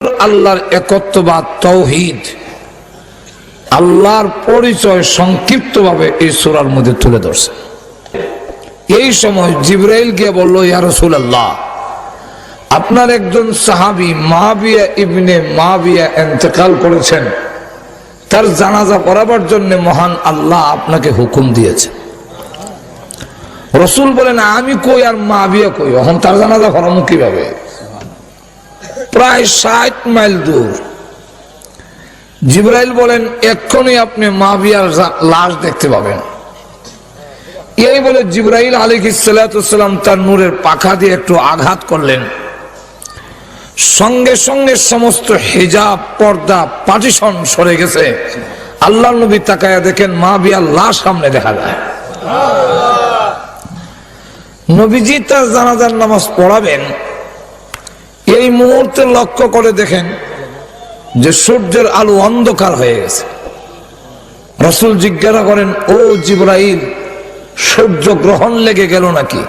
আল্লাহর একত্ববাদ তাওহীদ আল্লাহর পরিচয় সংক্ষিপ্তভাবে এই সূরার মধ্যে তুলে ধরছে। এই সময় জিবরাইল গিয়ে বলল, ইয়া রাসূলুল্লাহ, আপনার একজন সাহাবী মুআবিয়া ইবনে মুআবিয়া ইন্তেকাল করেছেন, তার জানাজা পড়াবার জন্য মহান আল্লাহ আপনাকে হুকুম দিয়েছে। রাসূল বলেন, আমি কই আর মুআবিয়া কই, এখন তার জানাজা পড়াবো কিভাবে? প্রায় 60 মাইল দূর। জিবরাইল বলেন, এক্ষুনি আপনি মুআবিয়ার লাশ দেখতে পাবেন। এই বলে জিবরাইল আলাইহিস সালাতু ওয়াসসালাম তার নূরের পাখা দিয়ে একটু আঘাত করলেন, সঙ্গে সঙ্গে সমস্ত হিজাব, পর্দা, পার্টিশন সরে গেছে। আল্লাহর নবী তাকায়া দেখেন মুআবিয়ার লাশ সামনে দেখা যায়। নবীজি তার জানাজার নামাজ পড়াবেন, এই মুহূর্তে লক্ষ্য করে দেখেন যে সূর্যের আলো অন্ধকার হয়ে গেছে। রাসূল জিজ্ঞাসা করেন, ও জিবরাইল, সূর্য গ্রহণ লেগে গেল নাকি?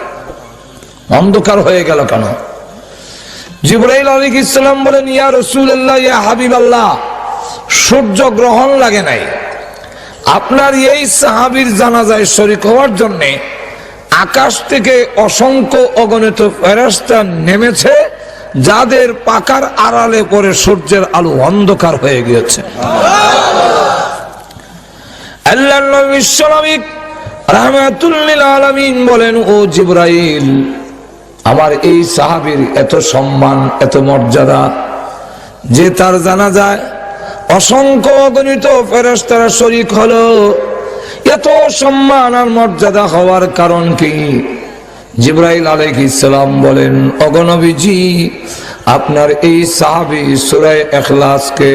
অন্ধকার হয়ে গেল কেন? জিবরাইল আলাইহিস সালাম বলেন, ইয়া রাসূলুল্লাহ, ইয়া হাবিবাল্লাহ, সূর্য গ্রহণ লাগে নাই। আপনার এই সাহাবীর জানাজায় শরীক হওয়ার জন্য আকাশ থেকে অসংখ্য অগণিত ফেরেশতা নেমেছে, যাদের পাকার আড়ালে পড়ে সূর্যের আলো অন্ধকার হয়ে গিয়েছে। আল্লাহর নবী সাল্লাল্লাহু রাহমাতুল লিল আলামিন বলেন, ও জিবরাইল, আমার এই সাহাবীর এত সম্মান, এত মর্যাদা, যে তার জানাজায় অসংখ্য অগণিত ফেরেশতারা শরীক হলো, এত সম্মান আর মর্যাদা হওয়ার কারণ কি? জিবরাইল আলাইহিস সালাম বলেন, ওগো নবীজি, আপনার এই সাহাবী সূরা ইখলাসকে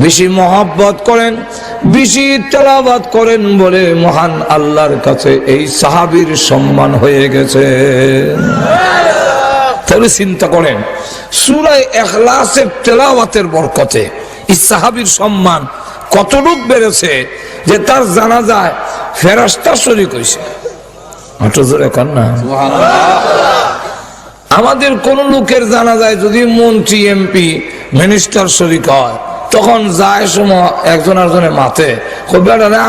বেশি মহব্বত করেন, বেশি তেলাওয়াত করেন বলে মহান আল্লাহর কাছে এই সাহাবীর সম্মান হয়ে গেছে। তাহলে চিন্তা করেন, সূরা ইখলাসের তেলাওয়াতের বরকতে এই সাহাবীর সম্মান কতটুক বেড়েছে যে তার জানাজায় ফেরেশতা শরীক হইছে। আমাদের কোন লোকের জানাজায় যদি মন্ত্রী, এমপি, মিনিস্টার শরীক হয়, তখন যায় সময় একজন আরেকজনের মাথে,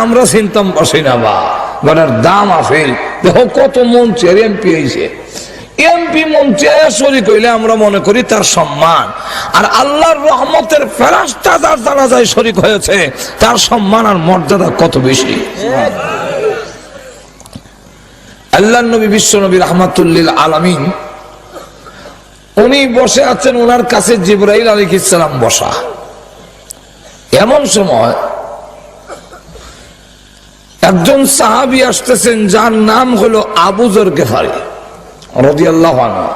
আমরা চিন্তাম পারছি না, বা বেটার দাম আফিল, দেখো কত মন্ত্রী আর এমপি হয়েছে। এমপি মন্ত্রী শরীক হইলে আমরা মনে করি তার সম্মান, আর আল্লাহর রহমতের ফেরেশতা যার জানাজায় শরীক হয়েছে, তার সম্মান আর মর্যাদা কত বেশি। আল্লাহর নবী, বিশ্ব নবী রাহমাতুল লিল আলামিন, উনি বসে আছেন, ওনার কাছে জিবরাইল আলাইহিস সালাম বসা। এমন সময় একজন সাহাবী আসতেছেন, যার নাম হলো আবু যর গিফারি রাদিয়াল্লাহু আনহু।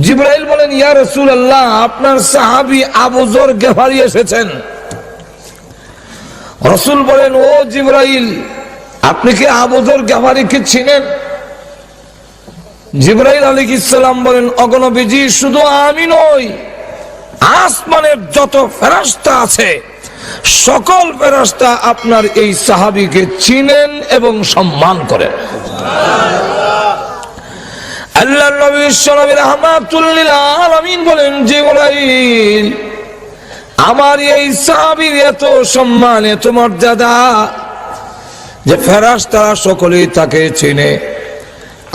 জিবরাইল বলেন, ইয়া রাসূলুল্লাহ, আপনার সাহাবী আবু যর গিফারি এসেছেন। রাসূল বলেন, ও জিবরাইল, আপনি কি আবু যর গিফারিকে চিনেন? জিবরাইল আলাইহিস সালাম বলেন, ওগো নবীজি, শুধু আমি নই, আসমানের যত ফেরেশতা আছে সকল ফেরেশতা আপনার এই সাহাবীকে চিনেন এবং সম্মান করেন। আল্লাহর নবী সাল্লাল্লাহু রাহমাতুল লিল আলামিন বলেন, জিবরাইল, আমার এই সাহাবীর এত সম্মান, এত মর্যাদা যে ফেরেশতারা সকলেই তাকে চিনে।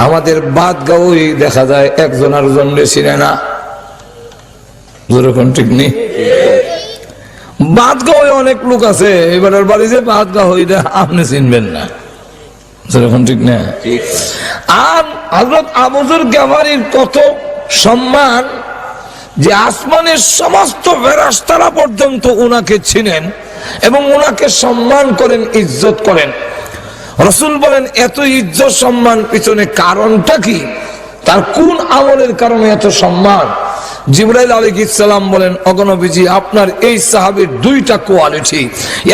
আমাদের বাদগাঁওই দেখা যায় একজন আরেকজনকে চিনে না। যেরকম ঠিক নেই, বাদগাঁওয়ে অনেক লোক আছে, এবারের বাড়ি যে বাদগাঁও হইলে আপনি চিনবেন না। যেরকম ঠিক না। আর হযরত আবু যর গিফারির কত সম্মান যে আসমানের সমস্ত ফেরেশতারা পর্যন্ত উনাকে চিনেন এবং উনাকে সম্মান করেন, ইজ্জত করেন। রাসূল বলেন, এত ইজ্জত সম্মান পিছনে কারণটা কি? তার কোন আমলের কারণে এত সম্মান? জিবরাইল আলাইহিস সালাম বলেন, ওগো নবীজি, আপনার এই সাহাবীর দুইটা কোয়ালিটি।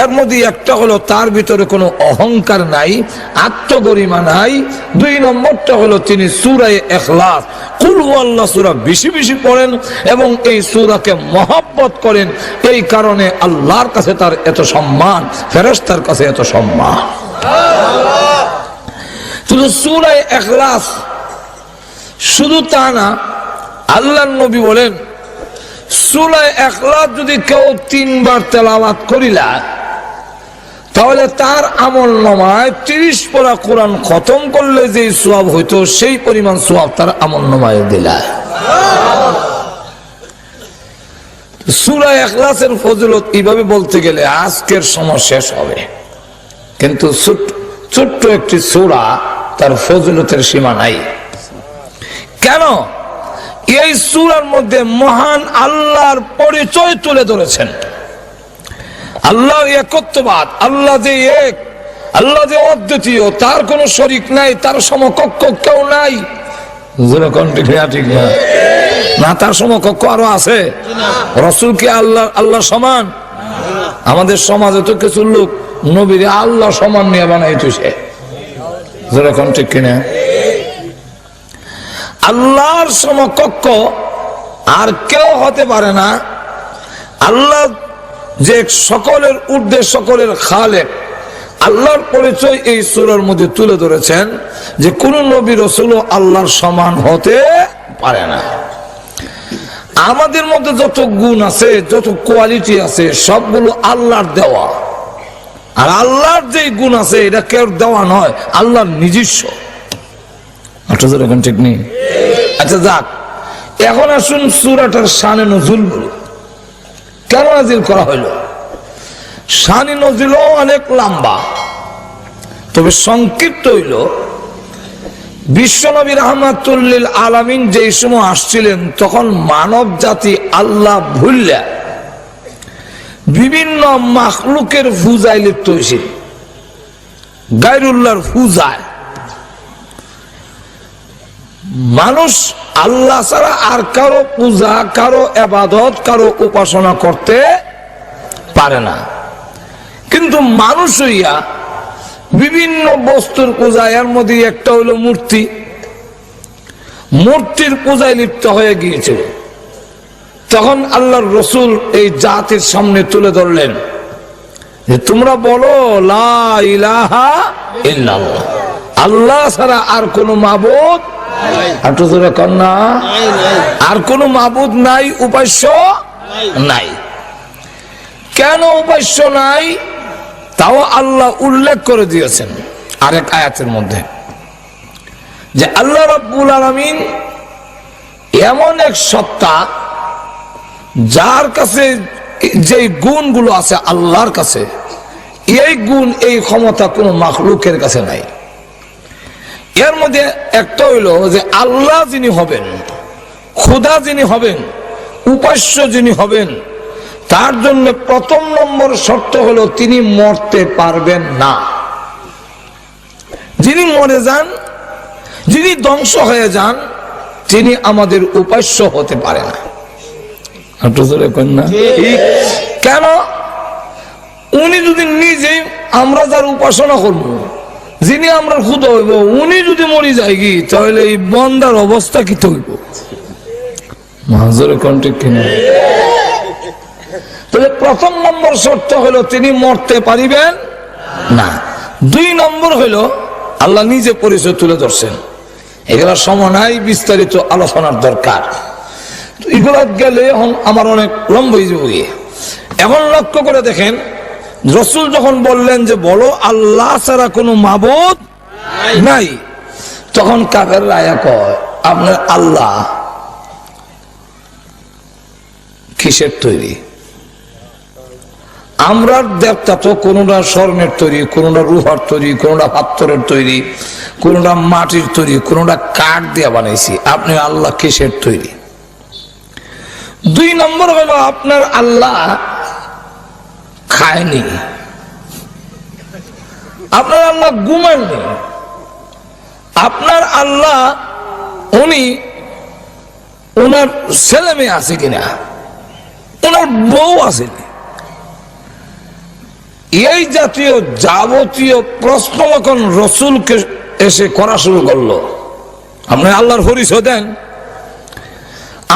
এর মধ্যে একটা হলো তার ভিতরে কোনো অহংকার নাই, আত্মগরিমা নাই। দুই নম্বরটা হলো তিনি সূরা ইখলাস, কুল হুয়াল্লাহ সূরা বেশি বেশি পড়েন এবং এই সূরাকে মহব্বত করেন। এই কারণে আল্লাহর কাছে তার এত সম্মান, ফেরেশতার কাছে এত সম্মান। শুধু সূরা ইখলাস, শুধু তা না, আল্লাহর নবী বলেন, সূরা ইখলাস যদি কেউ 3 বার তেলাওয়াত করিলা তাহলে তার আমলনামায় 30 পারা কোরআন খতম করলে যে সওয়াব হইতো সেই পরিমাণ সওয়াব তার আমলনামায় দিলা। সূরা ইখলাসের ফজিলত এইভাবে বলতে গেলে আজকের সময় শেষ হবে, কিন্তু ছোট্ট একটি সূরা তার ফজিলতের সীমা নাই। কেন? এই সূরার মধ্যে মহান আল্লাহর পরিচয় তুলে ধরেছেন। আল্লাহ একত্ববাদ, আল্লাহ যে এক, আল্লাহ যে অদ্বিতীয়, তার কোনো শরীক নাই, তার সমকক্ষ কেউ নাই। ঠিক না? তার সমকক্ষ আরো আছে? রাসূল কি আল্লাহ সমান? আমাদের সমাজে তো কিছু লোক নবীর আল্লাহ সমান নিয়ে বানাইতেছে, যেরকম ঠিক কিনা? আল্লাহর সমকক্ষ আর কেউ হতে পারে না। আল্লাহ যে সকলের ঊর্ধ্বে, সকলের খালেক, আল্লাহর পরিচয় এই সূরার মধ্যে তুলে ধরেছেন যে কোন নবী রাসূলও আল্লাহর সমান হতে পারে না। আমাদের মধ্যে যত গুণ আছে, যত কোয়ালিটি আছে, সবগুলো আল্লাহর দেওয়া। আর আল্লাহর যে গুণ আছে এটা কেউ দেওয়া নয়, আল্লাহর নিজস্ব। এখন ঠিক নেই? আচ্ছা যাক, এখন আসুন সূরাটার শানে নজুল বলি। কেন নাজিল করা হইল? শানে নজুলও অনেক লম্বা, তবে সংক্ষিপ্ত হইল। বিশ্বনবী রাহমাতুল লিল আলামিন যেই সময় আসছিলেন তখন মানব জাতি আল্লাহ ভুললা বিভিন্ন মাখলুকের পূজায় লিপ্ত হয়েছিল, গায়রুল্লাহর পূজায়। মানুষ আল্লাহ ছাড়া আর কারো পূজা, কারো ইবাদত, কারো উপাসনা করতে পারে না। কিন্তু মানুষ হইয়া বিভিন্ন বস্তুর পূজা, এর মধ্যে একটা হইল মূর্তি, মূর্তির পূজায় লিপ্ত হয়ে গিয়েছিল। তখন আল্লাহর রাসূল এই জাতির সামনে তুলে ধরলেন যে তোমরা বলো লা ইলাহা ইল্লাল্লাহ, আল্লাহ ছাড়া আর কোনো মাবুদ আর কোন মাবুদ নাই, উপাস্য নাই। কেন উপাস্য নাই তাও আল্লাহ উল্লেখ করে দিয়েছেন আরেক আয়াতের মধ্যে, যে আল্লাহ রাব্বুল আলামিন এমন এক সত্তা যার কাছে যে গুণগুলো আছে আল্লাহর কাছে, এই গুণ, এই ক্ষমতা কোনো মাখলুকের কাছে নাই। এর মধ্যে একটা হইল যে আল্লাহ যিনি হবেন, খোদা যিনি হবেন, উপাস্য যিনি হবেন, তার জন্য প্রথম নম্বর শর্ত হলো তিনি মরতে পারবেন না। যিনি মরে যান, যিনি ধ্বংস হয়ে যান, তিনি আমাদের উপাস্য হতে পারে না। কেন? উনি যদি নিজেই, আমরা যার উপাসনা করব, যিনি আমরা খুদা হইব, উনি যদি মরি যায় কি, তাহলে এই বন্দার অবস্থা কি হইব? তাহলে প্রথম নম্বর শর্ত হলো তিনি মরতে পারিবেন না। 2 নম্বর হইলো আল্লাহ নিজে পরিচয় তুলে ধরছেন। এগুলা সময় নাই, বিস্তারিত আলোচনার দরকার। এগুলা গেলে এখন আমার অনেক লম্বা হয়ে যাবে। এখন লক্ষ্য করে দেখেন, রাসূল যখন বললেন যে বলো আল্লাহ ছাড়া কোনো মাবুদ নাই, তখন কাফেররা আয়া কয় আপনার আল্লাহ কিসের তৈরি? আমরা দেবতা তো কোনটা স্বর্ণের তৈরি, কোনটা রূপার তৈরি, কোনটা পাথরের তৈরি, কোনটা মাটির তৈরি, কোনটা কাঠ দিয়ে বানাইছি। আপনি আল্লাহ কিসের তৈরি? 2 নম্বর হলো আপনার আল্লাহ খায়নি, আপনার আল্লাহ ঘুমাননি, আপনার আল্লাহ উনি ওনার ছেলে মেয়ে আছে কিনা, ওনার বউ আছে। এই জাতীয় যাবতীয় প্রশ্ন যখন রাসূলকে এসে করা শুরু করলো, আপনি আল্লাহর পরিচয় দেন।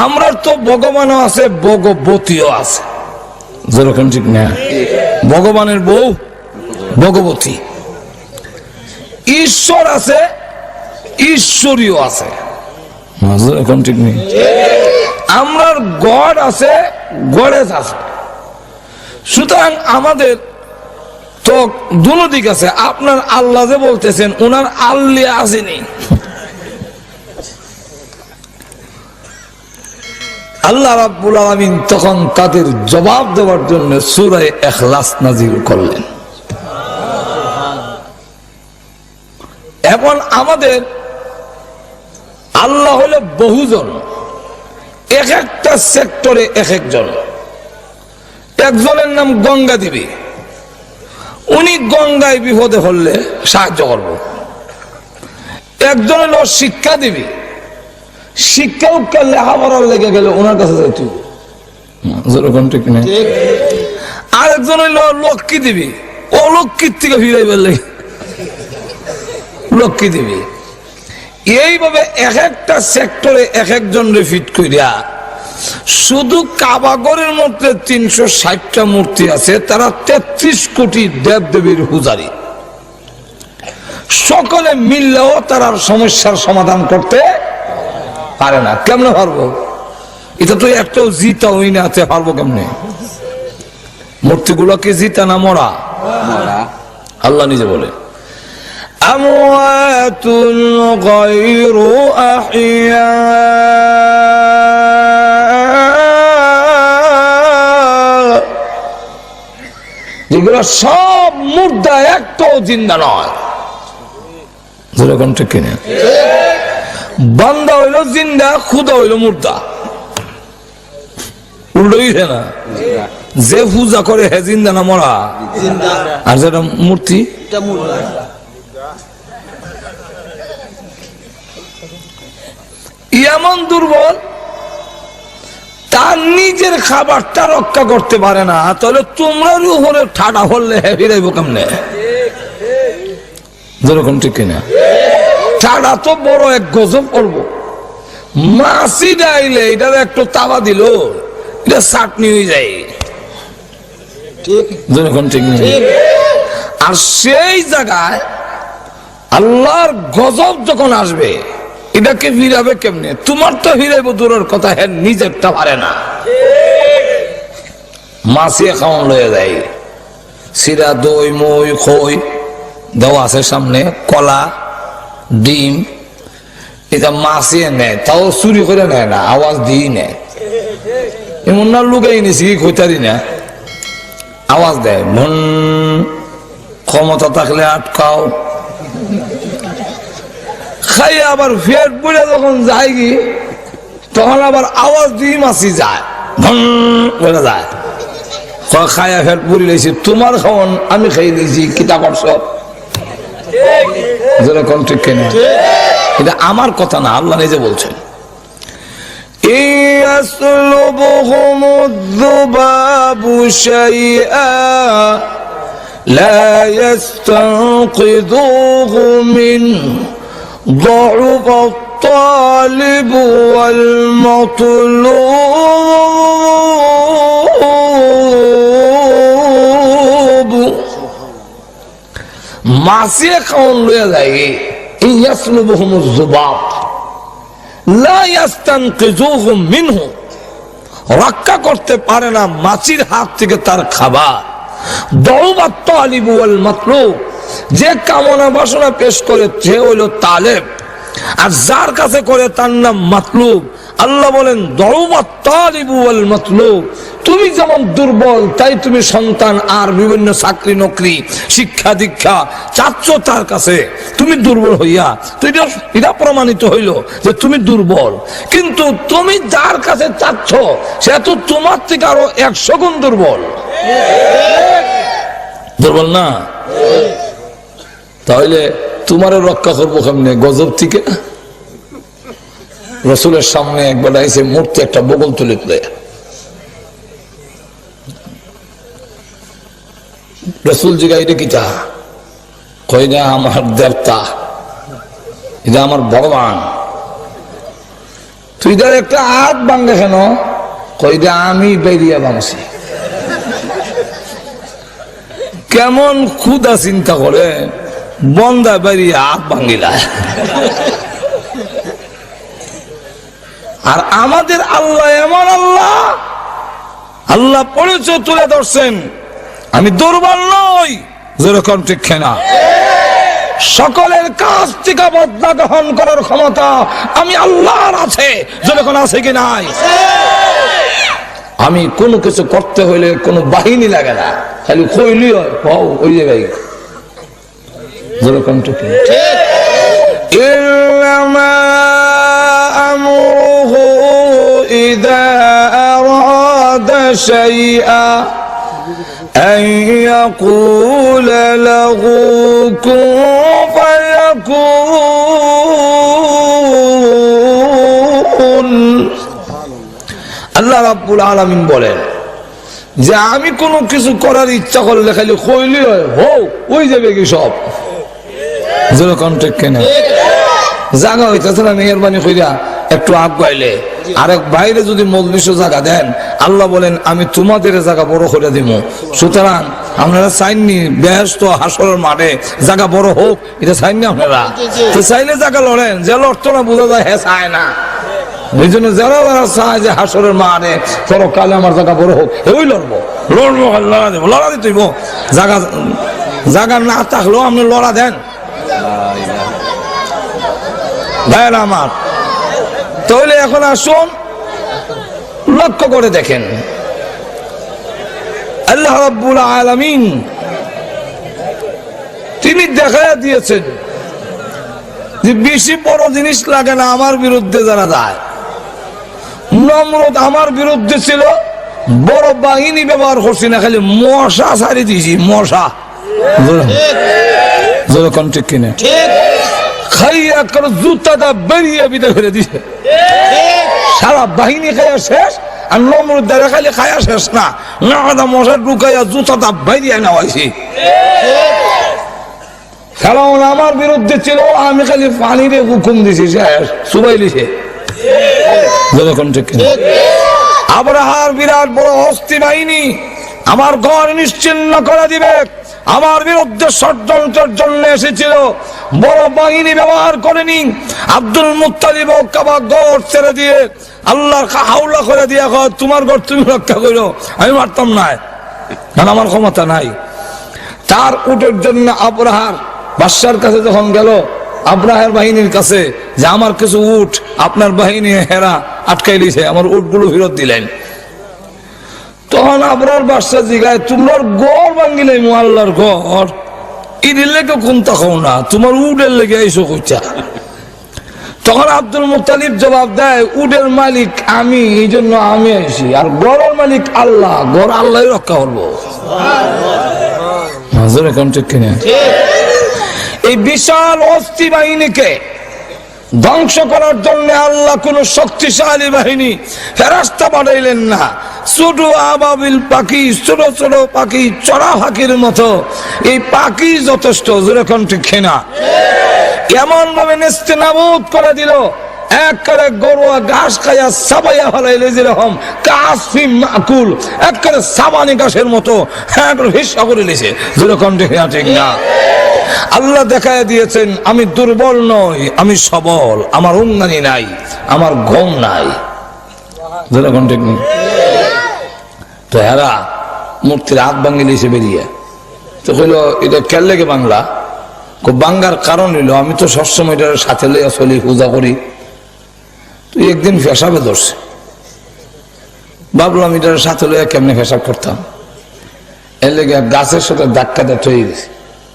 আমরা তো ভগবানও আছে, ভগবতীও আছে, যেরকম ঠিক না? ভগবানের বউ ভগবতী, ঈশ্বর আছে, ঈশ্বরীয় আছে, যেরকম ঠিক নেই? আমরার গড় আছে, গড়েজ আছে। সুতরাং আমাদের তো দুনো দিক আছে। আপনার আল্লাহ যে বলতেছেন ওনার আল্লাহ আসেনি। আল্লাহ রাব্বুল আলামিন তখন তাদের জবাব দেওয়ার জন্য সূরা ইখলাস নাযিল করলেন। এখন আমাদের আল্লাহ হলো বহুজন, এক একটা সেক্টরে এক একজন। একজনের নাম গঙ্গা দেবী, উনি গঙ্গায় বিপদে হলে সাহায্য করব। একজন হলো শিক্ষা দেবী, শিক্ষাও লেখাপড়ার লেগে গেলে ওনার কাছে যাইতো। আর একজন হইলো লক্ষ্মী দেবী, অলক্ষ্মীর থেকে ফিরাইবার লেগে লক্ষ্মী দেবী। এইভাবে এক একটা সেক্টরে এক একজন ফিট করিয়া শুধু কাবাগরের মধ্যে 360টা মূর্তি আছে, তারা 33 কোটি দেব দেবীর পূজারী। সকলে মিললেও তারা সমস্যার সমাধান করতে পারে না। কেমনে পারবো? এটা তো একটাও জিতা হই না, পারবো কেমনে? মূর্তিগুলোকে জিতা না মরা? আল্লাহ নিজে বলে আমওয়াতুন গায়রু আহিয়া, যেগুলো সব মুর্দা, একটাও জিন্দা নয়। যেরকম ঠিক কিনা? বান্দা হইল জিন্দা, খুদা হইল মুর্দা। উল্টোইছে না? যে পূজা করে হে জিন্দা না মরা? আর যেটা মূর্তি এমন দুর্বল, তার নিজের খাবারটা রক্ষা করতে পারে না, তাহলে তোমরা উপরে ঠাডা হলে ফিরাইব কেমনে? যেরকম ঠিক কিনা? ঠাডা তো বড় এক গজব করবো। মাছি ডাইলে এটার একটু তাওয়া দিল, এটা চাটনি হয়ে যায়। যেরকম ঠিক নেই। আর সেই জায়গায় আল্লাহর গজব যখন আসবে, এটাকে ফিরাবে কেমনে? তোমার তো ফিরাইব দূরের কথা, হ্যাঁ নিজেরটা পারে না। মাছিয়ে খাওয়ান লয়ে যায়, সিরা দই মই খই দেওয়া আছে সামনে, কলা ডিম, এটা মাছিয়ে নেয়, তাও চুরি করে নেয় না, আওয়াজ দিই নেয়। এমন না লুকাই নিছি খৈতারি না, আওয়াজ দেয় মন। ক্ষমতা থাকলে আটকাও, খাই আবার ফের পড়ে যখন যায় কি, তখন আবার আওয়াজ দিয়ে মাছি যায়, বলে যায়। খাইয়া ফের পুরি লেছি, তোমার খাওয়ান আমি খাই দিয়েছি, কিতা করছ? যেরকম ঠিক কিনা? এটা আমার কথা না, আল্লাহ নিজে বলছেন يسلبهم الذباب شيئا لا يستنقذوه منه ضعف الطالب والمطلوب। মাছিয়ে খাওয়ান লইয়া যায়, يسلبهم الذباب রক্ষা করতে পারে না মাছির হাত থেকে তার খাবার। যে কামনা বাসনা পেশ করে সে হইল তালেব, আর যার কাছে করে তার নাম মাতলুব। আল্লাহ বলেন দরুবাত তালিবু ওয়াল মাতলুব, তুমি যেমন দুর্বল তাই তুমি সন্তান আর বিভিন্ন চাকরি নকরি শিক্ষা দীক্ষা চাচ্ছ তার কাছে, তুমি দুর্বল হইয়া তো এটা প্রমাণিত হইল যে তুমি দুর্বল। কিন্তু তুমি যার কাছে চাচ্ছ সে তো তোমার থেকে আরো 100 গুণ দুর্বল। দুর্বল না? তাহলে তোমারও রক্ষা করবো কেমনে গজব থেকে? রসুলের সামনে একবার আইসে মূর্তি একটা বগল তুলে তুলে, রসুল জিগা এটা কিটা? কই না আমার দেবতা, এটা আমার ভগবান। তুই তার একটা হাত ভাঙ্গে কেন? কই দে আমি বেরিয়ে ভাঙছি। কেমন ক্ষুদা চিন্তা করে, বন্দা বেরিয়ে হাত ভাঙ্গিলা। আর আমাদের আল্লাহ এমন আল্লাহ, আল্লাহ পরিচয় তুলে ধরছেন, আমি দুর্বল নই, যেরকম ঠিক না, সকলের কাছ থেকে বদলা গ্রহণ করার ক্ষমতা আমি আল্লাহর আছে, যেরকম আছে কি নাই। আমি কোনো কিছু করতে হইলে কোনো বাহিনী লাগে না, খালি কইলি হয় ওই জায়গায়, যেরকম ঠিক ইল্লামা আমরুহু ইযা আরাদা শাইআ আন ইয়াকুলা লাহু কুন ফায়াকুন। আল্লাহ রাব্বুল আলামিন বলেন যে আমি কোনো কিছু করার ইচ্ছা করলে খালি কইলি হয় ওই যাবে কি সব, যেরকম ঠিক কিনা। জায়গা হইতেছে না, মেহরবানি কইরা একটু আগাইলে আরেক বাইরে যদি মজলিসে জায়গা দেন, আল্লাহ বলেন আমি তোমাদের জায়গা বড় করে দিব। সুতরাং আপনারা চাইননি ব্যস্ত হাসরের মাঠে জায়গা বড় হোক, এটা চাইননি আপনারা, তো চাইলে জায়গা লড়েন, যে লড়তো না বোঝা যায় হ্যাঁ চায় না। এই জন্য যারা যারা চায় যে হাসরের মাঠে পরকালে আমার জায়গা বড় হোক, ওই লড়বো, লড়া দেবো, লড়া দিতেইব। জায়গা না থাকলেও আপনি লড়া দেন ভাইয়েরা আমার। তাহলে এখন আসুন লক্ষ্য করে দেখেন, আল্লাহ রাব্বুল আলামিন তিনি দেখা দিয়েছেন যে বেশি বড় জিনিস লাগে না আমার বিরুদ্ধে যারা যায়। নমরুদ আমার বিরুদ্ধে ছিল, বড় বাহিনী ব্যবহার করছি না, খালি মশা ছাড়ি দিয়েছি, মশা, যেরকম ঠিক কিনা, খাইয়া করে জুতাটা বেরিয়ে বিদায় করে দিছে, সারা বাহিনী খাইয়া শেষ। আর নমরুদ দ্বারা খালি খাইয়া শেষ না, নাকাদা মশা ঢুকাইয়া জুতাটা বেরিয়ে নেওয়াইছি। ফেরাউন আমার বিরুদ্ধে ছিল, আমি খালি পানিরে হুকুম দিছি, শেষ সুবাই দিছে, যেরকম ঠিক কিনা। আব্রাহার বিরাট বড় হস্তি বাহিনী আমার ঘর নিশ্চিহ্ন করে দিবে, আমার বিরুদ্ধে ষড়যন্ত্রের জন্য এসেছিল, বড় বাহিনী ব্যবহার করেনি। আব্দুল মুত্তালিব কাবা ঘর ছেড়ে দিয়ে আল্লাহর হাওলা করে দিয়ে তোমার ঘর তুমি রক্ষা করো, আমি মারতাম না, কারণ আমার ক্ষমতা নাই। তার উটের জন্য আব্রাহার বাদশার কাছে যখন গেল, আব্রাহার বাহিনীর কাছে, যে আমার কিছু উট আপনার বাহিনী হেরা আটকাই দিয়েছে, আমার উটগুলো ফেরত দিলেন। তখন আব্রাহার বাদশা জিগায়, তোমার ঘর ভাঙ্গিলে আল্লাহর ঘর, ঈদের লেগে কোন তাকাও না, তোমার উটের লেগে এসো কইছা। তখন আব্দুল মুত্তালিব জবাব দেয়, উটের মালিক আমি, এই জন্য আমি আইছি, আর ঘরের মালিক আল্লাহ, ঘর আল্লাহ রক্ষা করবো। ঠিক কিনা? এই বিশাল অস্থি বাহিনীকে ধ্বংস করার জন্য আল্লাহ কোন শক্তিশালী বাহিনী ফেরেশতা পাঠাইলেন না, ছোট আবাবিল পাখি, ছোট ছোট পাখি, চড়া পাখির মতো এই পাখি যথেষ্ট, যেরকম ঠিক না, এমন ভাবে নেস্তেনাবুদ করে দিল, একবারে গরুয়া ঘাস খাইয়া সাবাইয়া ফেলাইলে যেরকম কাসফি মাকুল, একবারে সাবানি ঘাসের মতো হিস্সা করে নিছে, যেরকম ঠিক না। আল্লাহ দেখায় দিয়েছেন আমি দুর্বল নই, আমি সবল, আমার উন্নতি নাই, আমার ঘুম নাই, যেরকম ঠিক নেই। তো হেরা মূর্তির হাত ভাঙি দিয়েছে বেরিয়ে, তো কইল এটা কেন লেগে বাংলা? বাঙ্গার কারণ হইল আমি তো সবসময় এটার সাথে লইয়া চলি, পূজা করি। তুই একদিন পেশাবে ধরছে, ভাবলাম এটার সাথে লইয়া কেমনে পেশাব করতাম, এর লেগে গাছের সাথে ধাক্কাটা তৈরি গেছে,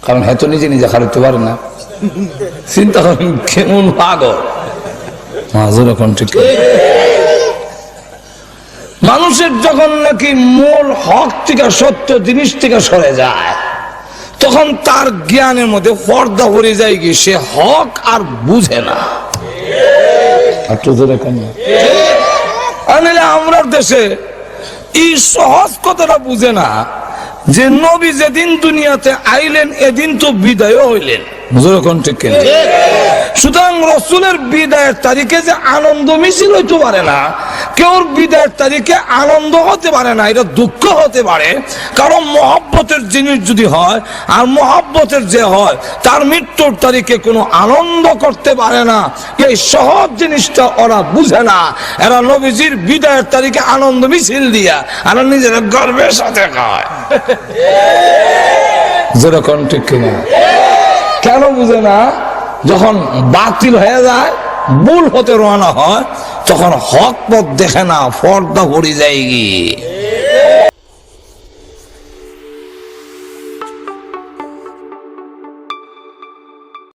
কারণ হয়তো নিজে নিজে খারাইতে পারে না। চিন্তা করেন কেমন পাগল, যেরকম ঠিক। মানুষের যখন নাকি মূল হক থেকে, সত্য জিনিস থেকে সরে যায়, তখন তার জ্ঞানের মধ্যে পর্দা পড়ে যায়, কি সে হক আর বুঝে না। আমরা দেশে এই সহজ কথাটা বুঝে না যে নবী যেদিন দুনিয়াতে আইলেন এদিন তো বিদায় হইলেন। বুঝলো কোন ঠিক কিনা? সুতরাং রসুলের বিদায়ের তারিখে যে আনন্দ মিছিল হইতে পারে না, কেউর বিদায়ের তারিখে আনন্দ হতে পারে না, এটা দুঃখ হতে পারে। কারণ মহব্বতের জিনিস যদি হয়, আর মহব্বতের যে হয় তার মৃত্যুর তারিখে কোনো আনন্দ করতে পারে না, এই সহজ জিনিসটা ওরা বুঝে না। এরা নবীজির বিদায়ের তারিখে আনন্দ মিছিল দিয়া আর নিজের গর্বের সাথে খায়। যেরকম ঠিক কিনা? কেন বুঝে না? যখন বাতিল হয়ে যায়, ভুল হতে রওনা হয়, তখন হক পথ দেখে না, পর্দা পড়ে যায় গিয়ে।